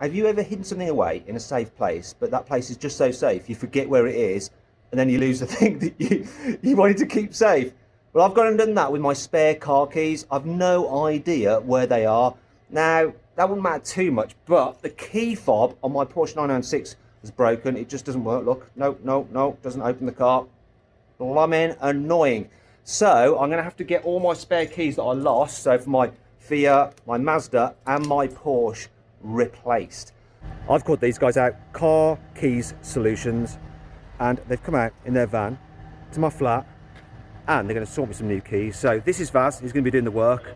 Have you ever hidden something away in a safe place, but that place is just so safe you forget where it is, and then you lose the thing that you wanted to keep safe? Well, I've gone and done that with my spare car keys. I've no idea where they are. Now, that wouldn't matter too much, but the key fob on my Porsche 996 is broken. It just doesn't work. Look, no, doesn't open the car. Blooming annoying. So I'm going to have to get all my spare keys that I lost, so for my Fiat, my Mazda and my Porsche, replaced. I've called these guys out, Car Keys Solutions, and they've come out in their van to my flat and they're going to sort me some new keys. So this is Vaz, he's going to be doing the work.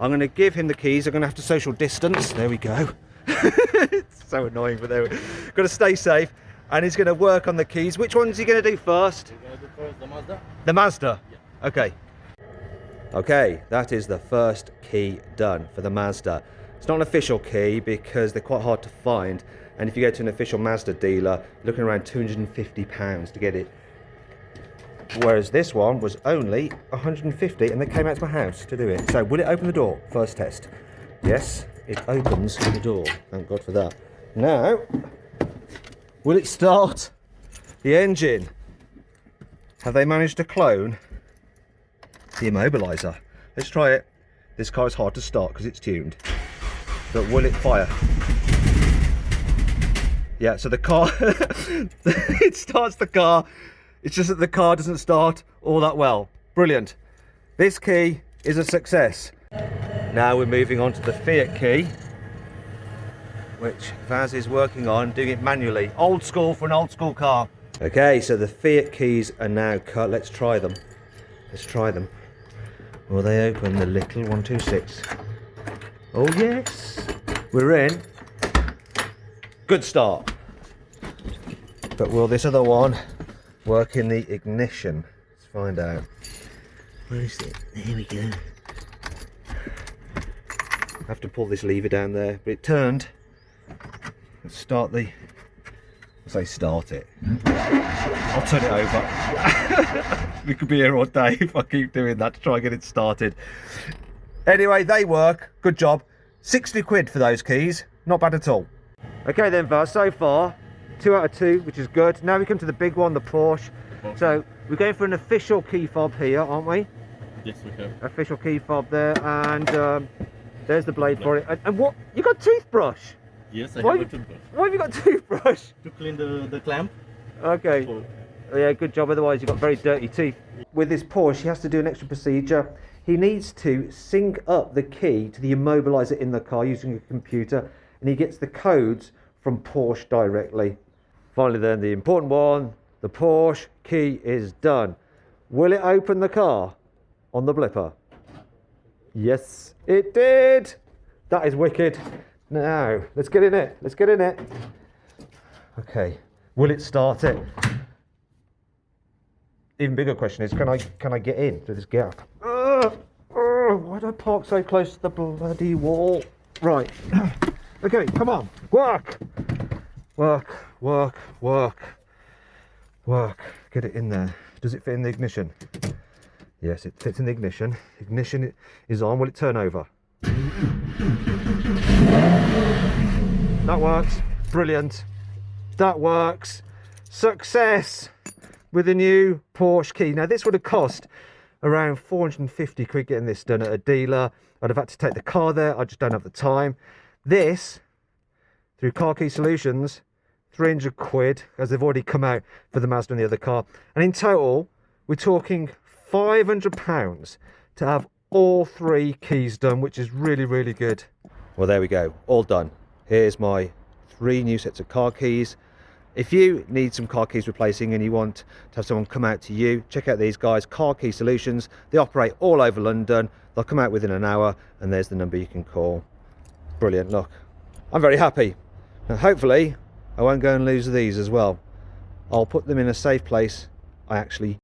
I'm going to give him the keys. I'm going to have to social distance. There we go. It's so annoying, but they're got to stay safe. And he's going to work on the keys. Which one's he going to do first? We're going to do first the Mazda. The Mazda? Yeah. Okay. Okay, that is the first key done for the Mazda. It's not an official key because they're quite hard to find. And if you go to an official Mazda dealer, you're looking around £250 to get it. Whereas this one was only 150 and they came out to my house to do it. So will it open the door? First test. Yes, it opens the door. Thank God for that. Now, will it start the engine? Have they managed to clone the immobiliser? Let's try it. This car is hard to start because it's tuned. But will it fire? Yeah, so the car, it starts the car. It's just that the car doesn't start all that well. Brilliant. This key is a success. Now we're moving on to the Fiat Key, which Vaz is working on, doing it manually. Old school for an old school car. Okay, so the Fiat keys are now cut. Let's try them. Let's try them. Will they open the little 126? Oh yes, we're in. Good start. But will this other one work in the ignition? Let's find out. Where is it? There we go. I have to pull this lever down there, but it turned. Let's start the... I'll say start it. I'll turn it over. We could be here all day if I keep doing that to try and get it started. Anyway, they work. Good job. 60 quid for those keys. Not bad at all. Okay then, Vaz, so far 2 out of 2, which is good. Now we come to the big one, the Porsche. So we're going for an official key fob here, aren't we? Yes, we have. Official key fob there, and there's the blade for it. And what? You got toothbrush? Yes, I have a toothbrush. Why have you got toothbrush? To clean the clamp. Okay. So, yeah, good job. Otherwise, you've got very dirty teeth. With this Porsche, he has to do an extra procedure. He needs to sync up the key to the immobiliser in the car using a computer, and he gets the codes from Porsche directly. Finally then, the important one, the Porsche key is done. Will it open the car on the blipper? Yes, it did. That is wicked. Now, let's get in it. Let's get in it. Okay, will it start it? Even bigger question is, can I get in through this gap? Why did I park so close to the bloody wall? Right. Okay, come on. Work. Work, work, work, work. Get it in there. Does it fit in the ignition? Yes, it fits in the ignition. Ignition is on. Will it turn over? That works. Brilliant. That works. Success with the new Porsche key. Now this would have cost around 450 quid getting this done at a dealer. I'd have had to take the car there. I just don't have the time. This, through Car Key Solutions, 300 quid, as they've already come out for the Mazda and the other car. And in total, we're talking £500 to have all 3 keys done, which is really, really good. Well, there we go, all done. Here's my 3 new sets of car keys. If you need some car keys replacing and you want to have someone come out to you, check out these guys, Car Key Solutions. They operate all over London. They'll come out within an hour, and there's the number you can call. Brilliant, look. I'm very happy. Now, hopefully, I won't go and lose these as well. I'll put them in a safe place I actually